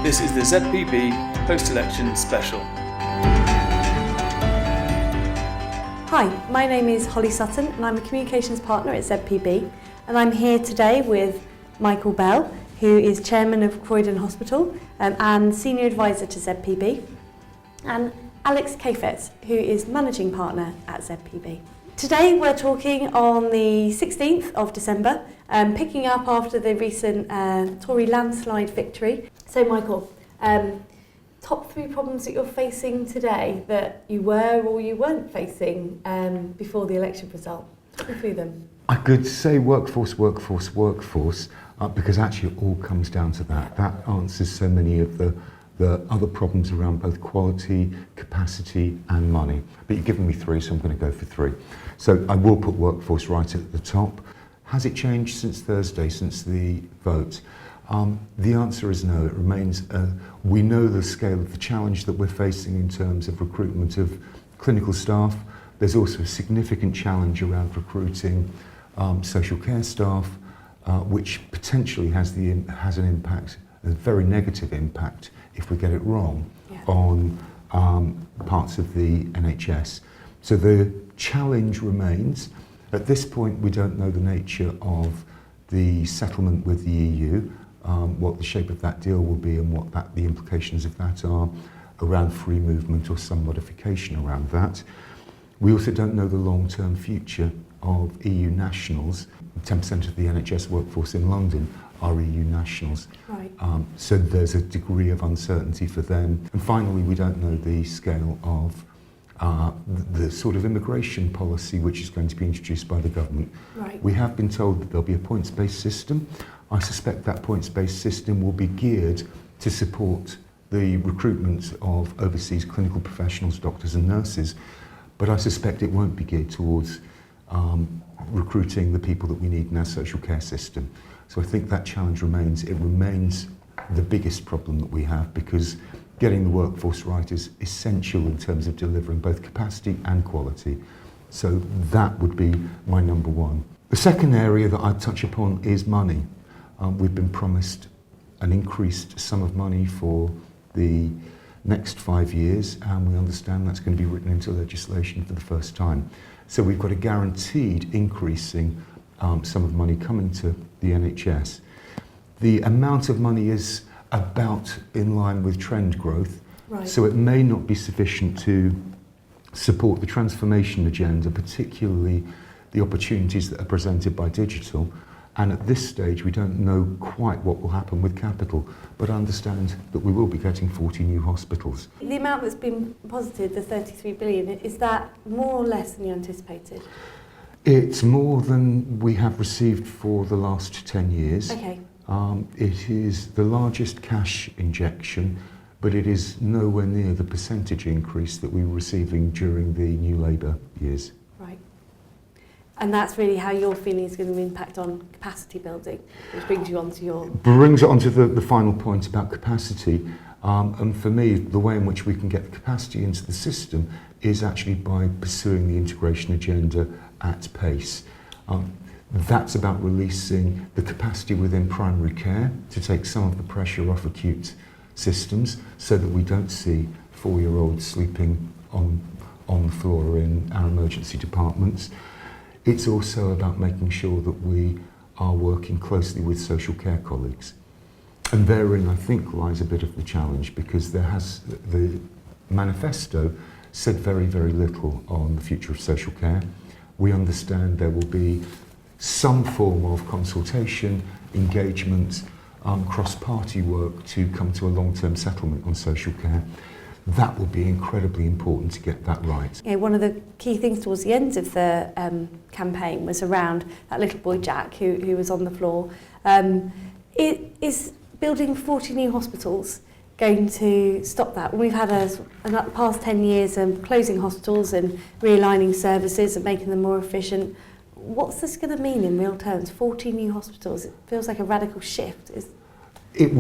This is the ZPB post-election special. Hi, my name is Holly Sutton and I'm a communications partner at ZPB, and I'm here today with Michael Bell, who is chairman of Croydon Hospital and senior advisor to ZPB, and Alex Kafetz, who is managing partner at ZPB. Today we're talking on the 16th of December, picking up after the recent Tory landslide victory. So Michael, top 3 problems that you're facing today that you were or you weren't facing before the election result. Talk me through them. I could say workforce, because actually it all comes down to that. That answers so many of the other problems around both quality, capacity and money. But you've given me 3, so I'm going to go for 3. So I will put workforce right at the top. Has it changed since Thursday, since the vote? The answer is no. It remains, we know the scale of the challenge that we're facing in terms of recruitment of clinical staff. There's also a significant challenge around recruiting social care staff, which potentially has an impact, a very negative impact, if we get it wrong, on parts of the NHS. So the challenge remains. At this point, we don't know the nature of the settlement with the EU, what the shape of that deal will be and what the implications of that are around free movement or some modification around that. We also don't know the long-term future of EU nationals. 10% of the NHS workforce in London are EU nationals. Right. So there's a degree of uncertainty for them. And finally, we don't know the scale of the sort of immigration policy which is going to be introduced by the government. Right. We have been told that there'll be a points-based system. I suspect that points-based system will be geared to support the recruitment of overseas clinical professionals, doctors and nurses, but I suspect it won't be geared towards recruiting the people that we need in our social care system. So I think that challenge remains. It remains the biggest problem that we have, because getting the workforce right is essential in terms of delivering both capacity and quality. So that would be my number 1. The second area that I'd touch upon is money. We've been promised an increased sum of money for the next 5 years, and we understand that's going to be written into legislation for the first time. So we've got a guaranteed increasing sum of money coming to the NHS. The amount of money is about in line with trend growth, right. So it may not be sufficient to support the transformation agenda, particularly the opportunities that are presented by digital. And at this stage, we don't know quite what will happen with capital, but I understand that we will be getting 40 new hospitals. The amount that's been posited, the 33 billion, is that more or less than you anticipated? It's more than we have received for the last 10 years. Okay. It is the largest cash injection, but it is nowhere near the percentage increase that we were receiving during the New Labour years. Right. And that's really how you're feeling is going to impact on capacity building, which brings you onto your... Brings it onto the final point about capacity. And for me, the way in which we can get the capacity into the system is actually by pursuing the integration agenda at pace. That's about releasing the capacity within primary care to take some of the pressure off acute systems, so that we don't see 4-year-olds sleeping on the floor in our emergency departments. It's also about making sure that we are working closely with social care colleagues. And therein, I think, lies a bit of the challenge, because the manifesto said very, very little on the future of social care. We understand there will be some form of consultation, engagement, cross-party work to come to a long-term settlement on social care. That will be incredibly important to get that right. Yeah, one of the key things towards the end of the campaign was around that little boy Jack who was on the floor. Is building 40 new hospitals going to stop that? We've had the past 10 years closing hospitals and realigning services and making them more efficient. What's this going to mean in real terms? 40 new hospitals, it feels like a radical shift. It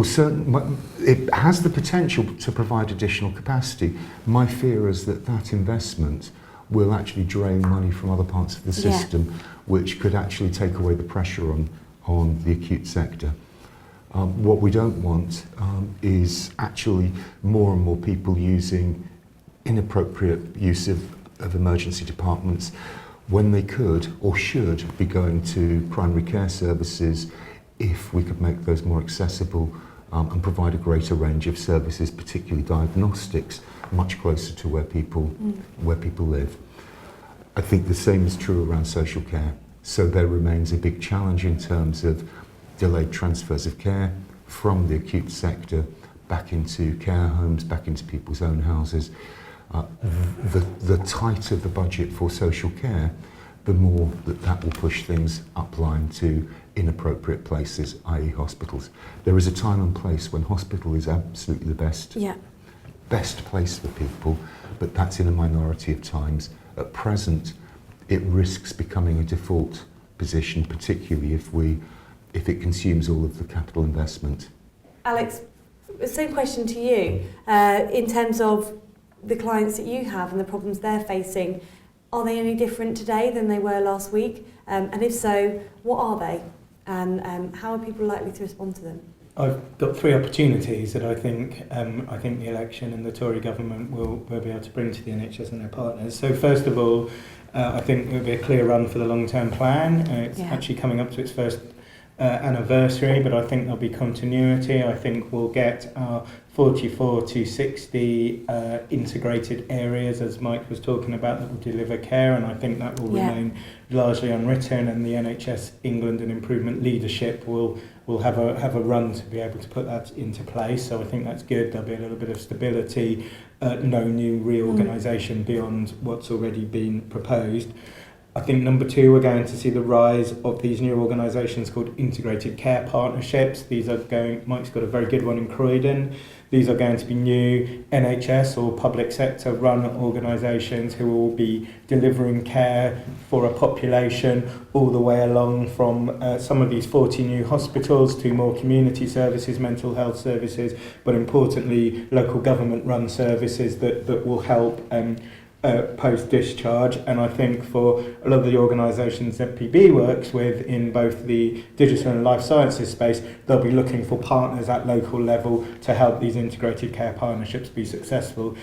has the potential to provide additional capacity. My fear is that investment will actually drain money from other parts of the system, which could actually take away the pressure on the acute sector. What we don't want is actually more and more people using inappropriate use of emergency departments when they could or should be going to primary care services if we could make those more accessible and provide a greater range of services, particularly diagnostics, much closer to where people live. I think the same is true around social care. So there remains a big challenge in terms of delayed transfers of care from the acute sector back into care homes, back into people's own houses. The tighter the budget for social care, the more that will push things upline to inappropriate places, i.e. hospitals. There is a time and place when hospital is absolutely the best place for people, but that's in a minority of times. At present, it risks becoming a default position, particularly if it consumes all of the capital investment. Alex, same question to you. In terms of the clients that you have and the problems they're facing, are they any different today than they were last week? And if so, what are they? And how are people likely to respond to them? I've got three opportunities that I think the election and the Tory government will be able to bring to the NHS and their partners. So first of all, I think there'll be a clear run for the long-term plan. It's actually coming up to its first anniversary, but I think there'll be continuity. I think we'll get our 44 to 60 integrated areas, as Mike was talking about, that will deliver care, and I think that will remain largely unwritten, and the NHS England and Improvement leadership will have a run to be able to put that into place. So I think that's good. There'll be a little bit of stability, no new reorganisation beyond what's already been proposed. I think number two, we're going to see the rise of these new organisations called integrated care partnerships. These are Mike's got a very good one in Croydon. These are going to be new NHS or public sector run organisations who will be delivering care for a population all the way along from some of these 40 new hospitals to more community services, mental health services, but importantly local government run services that will help post-discharge. And I think for a lot of the organisations that PB works with in both the digital and life sciences space, they'll be looking for partners at local level to help these integrated care partnerships be successful.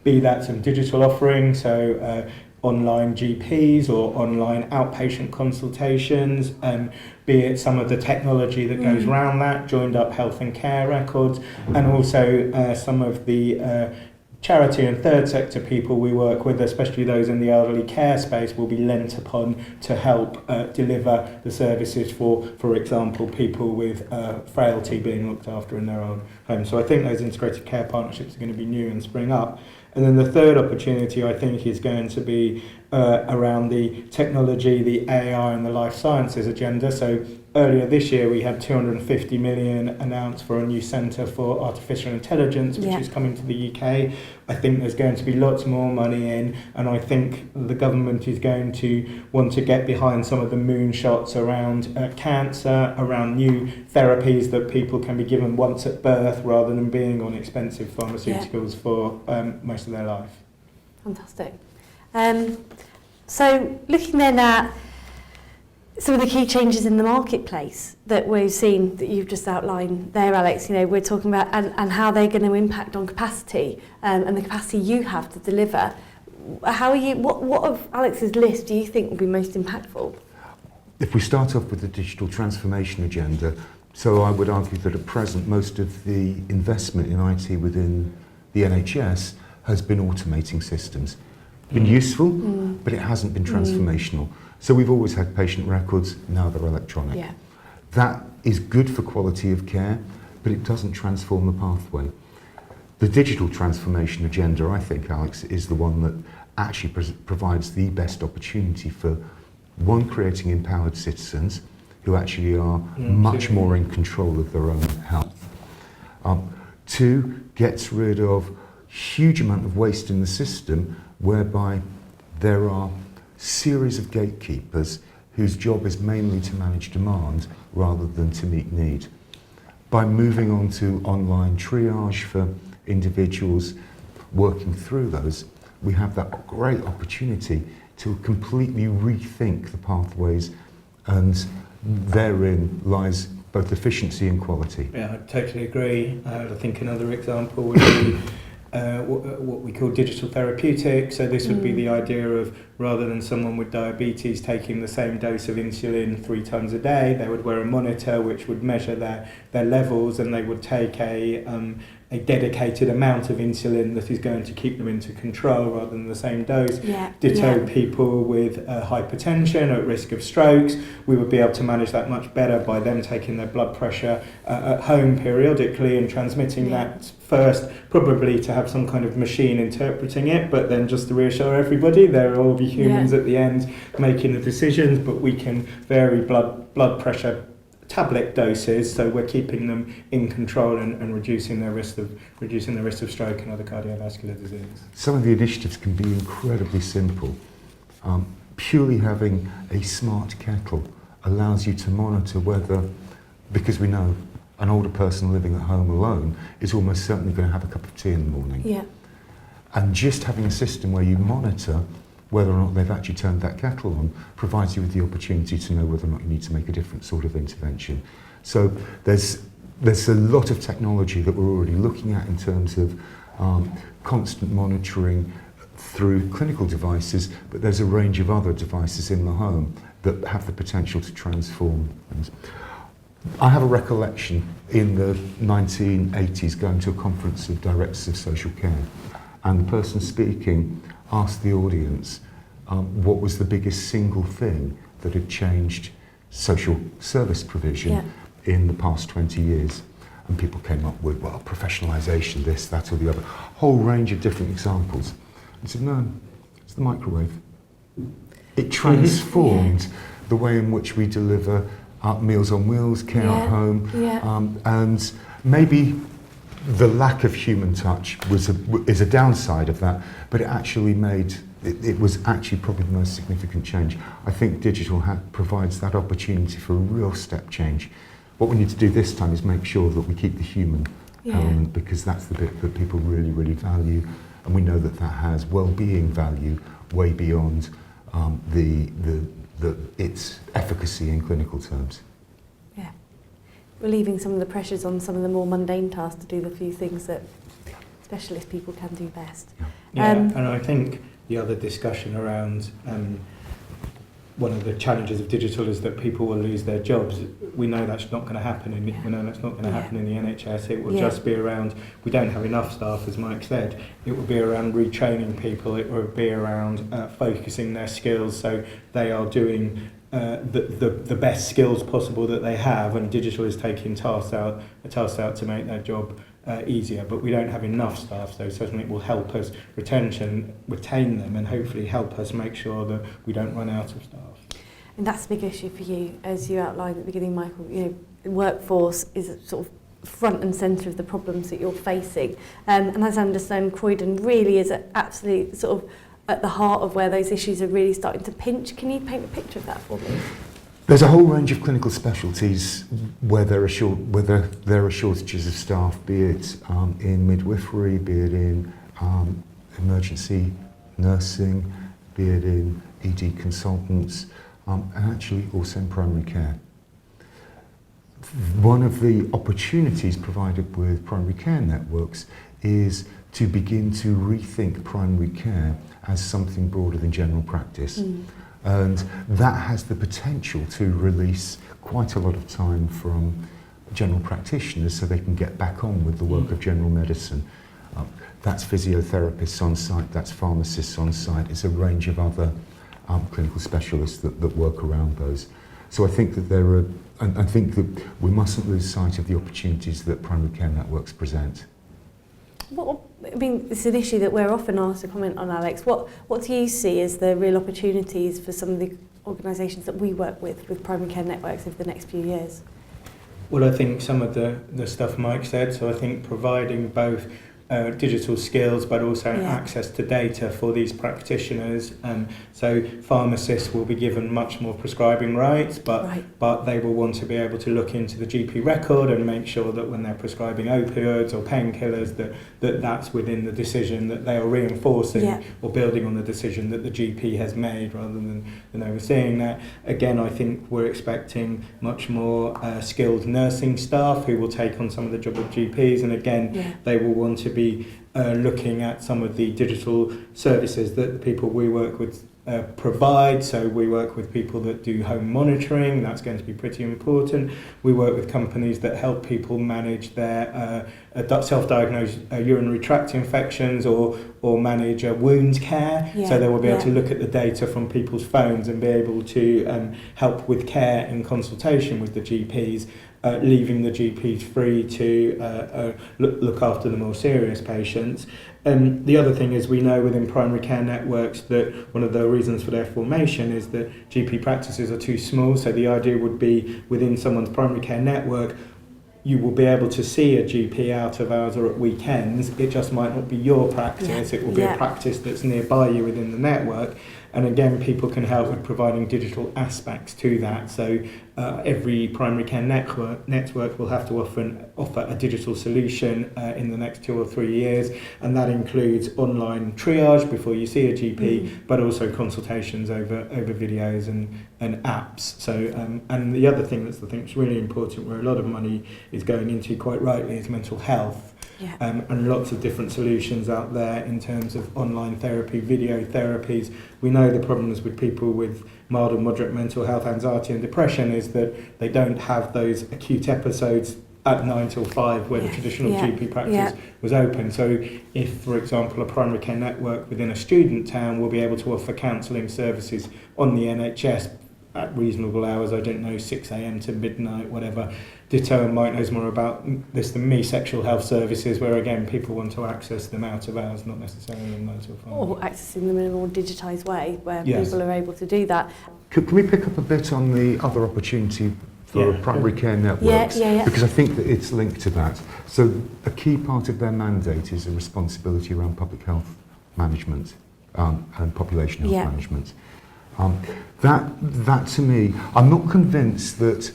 Be that some digital offerings, so online GPs or online outpatient consultations, be it some of the technology that goes around that, joined up health and care records, and also some of the charity and third sector people we work with, especially those in the elderly care space, will be lent upon to help deliver the services for example, people with frailty being looked after in their own home. So I think those integrated care partnerships are going to be new and spring up. And then the third opportunity, I think, is going to be around the technology, the AI and the life sciences agenda. So earlier this year, we had 250 million announced for a new centre for artificial intelligence, which is coming to the UK. I think there's going to be lots more money in, and I think the government is going to want to get behind some of the moonshots around cancer, around new therapies that people can be given once at birth rather than being on expensive pharmaceuticals for most of their life. Fantastic. So looking then at some of the key changes in the marketplace that we've seen that you've just outlined there, Alex, we're talking about and how they're going to impact on capacity and the capacity you have to deliver. How are you? What of Alex's list do you think will be most impactful? If we start off with the digital transformation agenda, so I would argue that at present most of the investment in IT within the NHS has been automating systems. Been useful, but it hasn't been transformational. So we've always had patient records, now they're electronic. Yeah. That is good for quality of care, but it doesn't transform the pathway. The digital transformation agenda, I think, Alex, is the one that actually provides the best opportunity for, one, creating empowered citizens who actually are much more in control of their own health. Two, gets rid of huge amount of waste in the system whereby there are series of gatekeepers whose job is mainly to manage demand rather than to meet need. By moving on to online triage for individuals working through those, we have that great opportunity to completely rethink the pathways, and therein lies both efficiency and quality. Yeah, I totally agree. I think another example would be what we call digital therapeutics. So this would be the idea of, rather than someone with diabetes taking the same dose of insulin 3 times a day, they would wear a monitor which would measure their levels, and they would take a dedicated amount of insulin that is going to keep them into control rather than the same dose. Ditto people with hypertension at risk of strokes. We would be able to manage that much better by them taking their blood pressure at home periodically and transmitting that first, probably to have some kind of machine interpreting it, but then just to reassure everybody, there will all be humans at the end making the decisions, but we can vary blood pressure tablet doses, so we're keeping them in control and reducing their risk of stroke and other cardiovascular disease. Some of the initiatives can be incredibly simple. Purely having a smart kettle allows you to monitor whether, because we know an older person living at home alone is almost certainly going to have a cup of tea in the morning. And just having a system where you monitor whether or not they've actually turned that kettle on provides you with the opportunity to know whether or not you need to make a different sort of intervention. So there's a lot of technology that we're already looking at in terms of constant monitoring through clinical devices, but there's a range of other devices in the home that have the potential to transform things. I have a recollection in the 1980s going to a conference of directors of social care, and the person speaking asked the audience what was the biggest single thing that had changed social service provision in the past 20 years. And people came up with, well, professionalisation, this, that or the other, whole range of different examples. I said, no, it's the microwave. It transformed the way in which we deliver Meals on Wheels, care at home, and maybe the lack of human touch is a downside of that, but it actually it was actually probably the most significant change. I think digital provides that opportunity for a real step change. What we need to do this time is make sure that we keep the human element, because that's the bit that people really, really value, and we know that has well-being value way beyond its efficacy in clinical terms. Relieving some of the pressures on some of the more mundane tasks to do the few things that specialist people can do best. And I think the other discussion around one of the challenges of digital is that people will lose their jobs. We know that's not going to happen in the NHS. It will just be around, we don't have enough staff, as Mike said. It will be around retraining people. It will be around focusing their skills so they are doing the best skills possible that they have, and digital is taking tasks out to make their job easier. But we don't have enough staff, so certainly it will help us retain them, and hopefully help us make sure that we don't run out of staff. And that's a big issue for you, as you outlined at the beginning, Michael. You know, the workforce is sort of front and centre of the problems that you're facing, and as I understand, Croydon really is absolutely sort of at the heart of where those issues are really starting to pinch. Can you paint a picture of that for me? There's a whole range of clinical specialties where there are shortages of staff, be it in midwifery, be it in emergency nursing, be it in ED consultants, and actually also in primary care. One of the opportunities provided with primary care networks is to begin to rethink primary care as something broader than general practice. And that has the potential to release quite a lot of time from general practitioners so they can get back on with the work of general medicine. That's physiotherapists on site, that's pharmacists on site, it's a range of other clinical specialists that work around those. So I think that I think that we mustn't lose sight of the opportunities that primary care networks present. It's an issue that we're often asked to comment on, Alex. What do you see as the real opportunities for some of the organisations that we work with primary care networks over the next few years? Well, I think some of the stuff Mike said, so I think providing both digital skills, but also access to data for these practitioners. So pharmacists will be given much more prescribing rights, but they will want to be able to look into the GP record and make sure that when they're prescribing opioids or painkillers, that's within the decision that they are reinforcing or building on the decision that the GP has made, rather than overseeing that. Again, I think we're expecting much more skilled nursing staff who will take on some of the job of GPs, and again, they will want to be looking at some of the digital services that the people we work with provide. So we work with people that do home monitoring. That's going to be pretty important. We work with companies that help people manage their self-diagnosed urinary tract infections or manage wound care. So they will be able to look at the data from people's phones and be able to help with care in consultation with the GPs, leaving the GPs free to look after the more serious patients. The other thing is, we know within primary care networks that one of the reasons for their formation is that GP practices are too small. So the idea would be, within someone's primary care network, you will be able to see a GP out of hours or at weekends. It just might not be your practice. It will be a practice that's nearby you within the network. And again, people can help with providing digital aspects to that. So every primary care network will have to offer a digital solution in the next 2 or 3 years, and that includes online triage before you see a GP, but also consultations over videos and apps. So and the other thing that's, I think, is really important, where a lot of money is going into, quite rightly, is mental health. And lots of different solutions out there in terms of online therapy, video therapies. We know the problems with people with mild or moderate mental health, anxiety and depression is that they don't have those acute episodes at 9 till 5 where the traditional GP practice was open. So if, for example, a primary care network within a student town will be able to offer counselling services on the NHS at reasonable hours, I don't know, 6 a.m. to midnight, whatever. Ditto, and Mike knows more about this than me, sexual health services, where again people want to access them out of hours, not necessarily in 9 till 5. Or accessing them in a more digitised way, where people are able to do that. Can we pick up a bit on the other opportunity for primary care networks? Because I think that it's linked to that. So a key part of their mandate is a responsibility around public health management and population health management. That to me, I'm not convinced that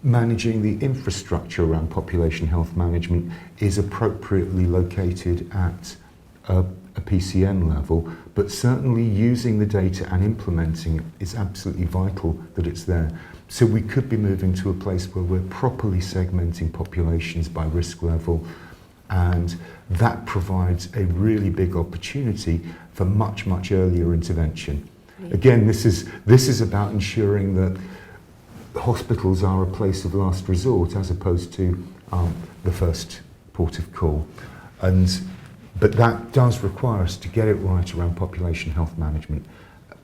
managing the infrastructure around population health management is appropriately located at a PCN level, but certainly using the data and implementing it is absolutely vital that it's there. So we could be moving to a place where we're properly segmenting populations by risk level, and that provides a really big opportunity for much, much earlier intervention. Again, this is about ensuring that hospitals are a place of last resort as opposed to the first port of call. But that does require us to get it right around population health management,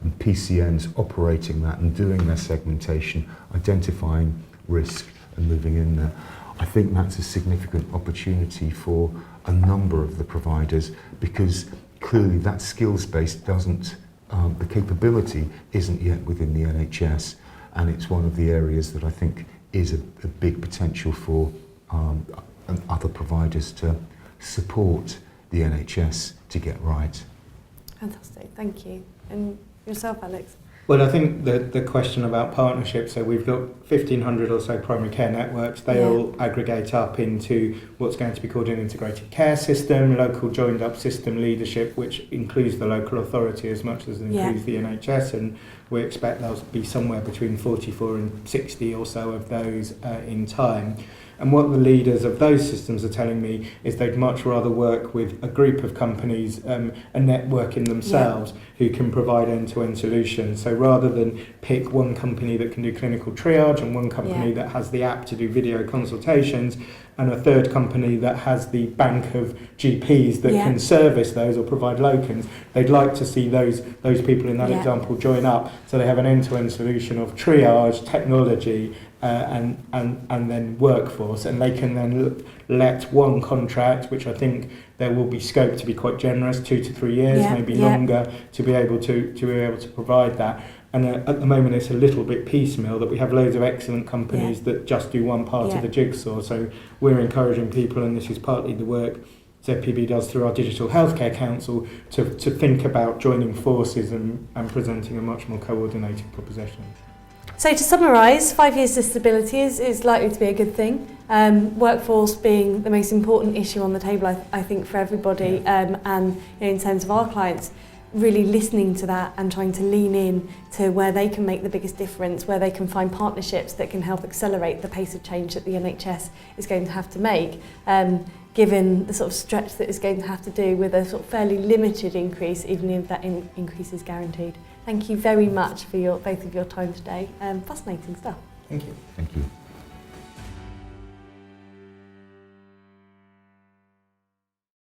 and PCNs operating that and doing their segmentation, identifying risk and moving in there. I think that's a significant opportunity for a number of the providers, because clearly that skills base doesn't, the capability isn't yet within the NHS, and it's one of the areas that I think is a big potential for other providers to support the NHS to get right. Fantastic, thank you. And yourself, Alex? Well, I think the question about partnerships, so we've got 1,500 or so primary care networks. They all aggregate up into what's going to be called an integrated care system, local joined up system leadership, which includes the local authority as much as it includes the NHS, and we expect there'll be somewhere between 44 and 60 or so of those in time. And what the leaders of those systems are telling me is they'd much rather work with a group of companies, a network in themselves, who can provide end-to-end solutions. So rather than pick one company that can do clinical triage and one company that has the app to do video consultations, and a third company that has the bank of GPs that can service those or provide locums, they'd like to see those people in that example join up, so they have an end-to-end solution of triage, technology, and then workforce, and they can then let one contract, which I think there will be scope to be quite generous, 2 to 3 years, maybe longer, to be able to provide that. And at the moment it's a little bit piecemeal, that we have loads of excellent companies that just do one part of the jigsaw. So we're encouraging people, and this is partly the work ZPB does through our Digital Healthcare Council to think about joining forces and presenting a much more coordinated proposition. So to summarise, 5 years disability is likely to be a good thing. Workforce being the most important issue on the table, I think, for everybody, and in terms of our clients, really listening to that and trying to lean in to where they can make the biggest difference, where they can find partnerships that can help accelerate the pace of change that the NHS is going to have to make, given the sort of stretch that it's going to have to do with a sort of fairly limited increase, even if that increase is guaranteed. Thank you very much for both of your time today. Fascinating stuff. Thank you. Thank you.